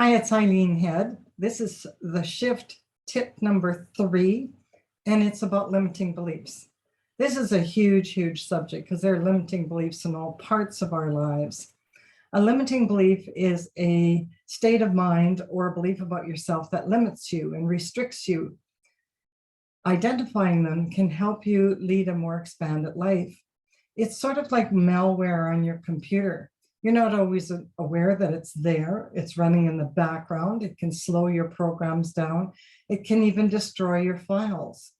Hi, it's Eileen Head. This is the shift tip number 3, and it's about limiting beliefs. This is a huge subject because there are limiting beliefs in all parts of our lives. A limiting belief is a state of mind or a belief about yourself that limits you and restricts you. Identifying them can help you lead a more expanded life. It's sort of like malware on your computer. You're not always aware that it's there. It's running in the background. It can slow your programs down. It can even destroy your files.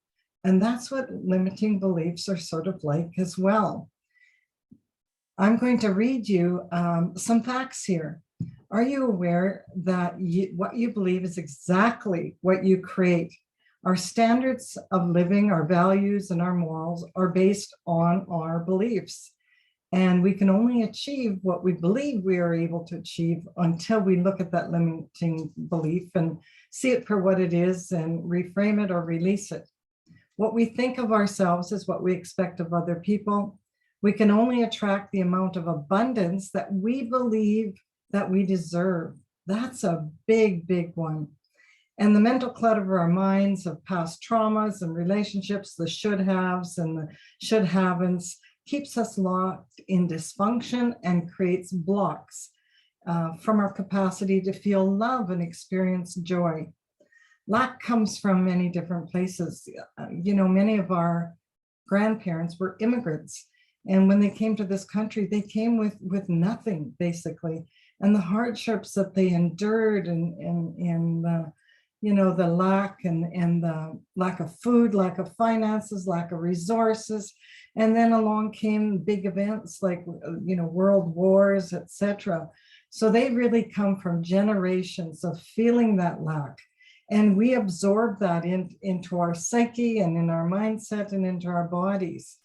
And that's what limiting beliefs are sort of like as well. I'm going to read you some facts here. Are you aware that what you believe is exactly what you create? Our standards of living, our values, and our morals are based on our beliefs. And we can only achieve what we believe we are able to achieve until we look at that limiting belief and see it for what it is and reframe it or release it. What we think of ourselves is what we expect of other people. We can only attract the amount of abundance that we believe that we deserve. That's a big one. And the mental clutter of our minds of past traumas and relationships, the should haves and the should haven'ts, keeps us locked in dysfunction and creates blocks from our capacity to feel love and experience joy. Lack comes from many different places. Many of our grandparents were immigrants. And when they came to this country, they came with nothing, basically. And the hardships that they endured and the lack and the lack of food, lack of finances, lack of resources. And then along came big events like, world wars, etc. So they really come from generations of feeling that lack. And we absorb that into our psyche and in our mindset and into our bodies.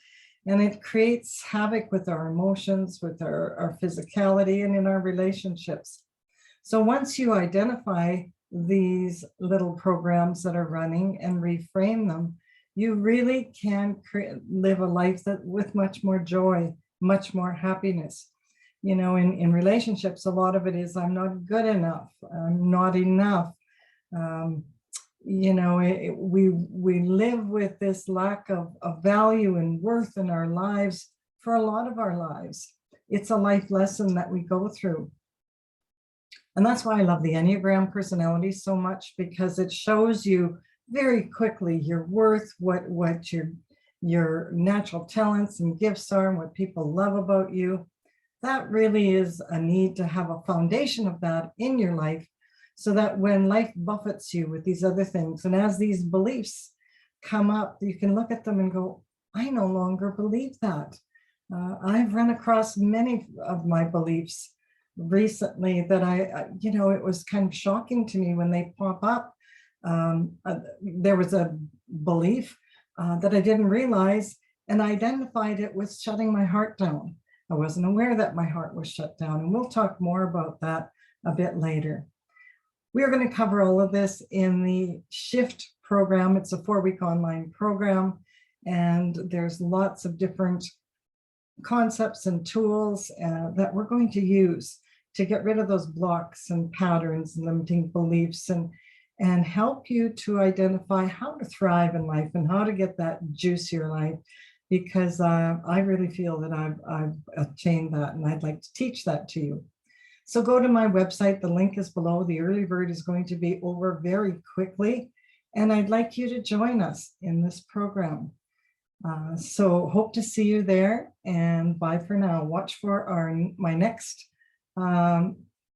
And it creates havoc with our emotions, with our physicality, and in our relationships. So once you identify these little programs that are running and reframe them, you really can live a life with much more joy, much more happiness. In relationships, a lot of it is, I'm not good enough, I'm not enough. We live with this lack of value and worth in our lives for a lot of our lives. It's a life lesson that we go through. And that's why I love the Enneagram personality so much, because it shows you very quickly your worth, what your natural talents and gifts are, and what people love about you. That really is a need to have a foundation of that in your life, so that when life buffets you with these other things, and as these beliefs come up, you can look at them and go, I no longer believe that. I've run across many of my beliefs recently that it was kind of shocking to me when they pop up. There was a belief that I didn't realize, and I identified it with shutting my heart down. I wasn't aware that my heart was shut down, and we'll talk more about that a bit later. We are going to cover all of this in the SHIFT program. It's a 4-week online program, and there's lots of different concepts and tools that we're going to use to get rid of those blocks and patterns and limiting beliefs, and help you to identify how to thrive in life and how to get that juicier life, because I really feel that I've attained that, and I'd like to teach that to you. So go to my website, the link is below. The early bird is going to be over very quickly, and I'd like you to join us in this program. So hope to see you there, and bye for now. Watch for my next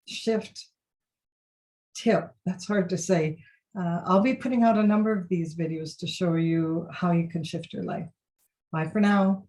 shift tip. That's hard to say. I'll be putting out a number of these videos to show you how you can shift your life. Bye for now.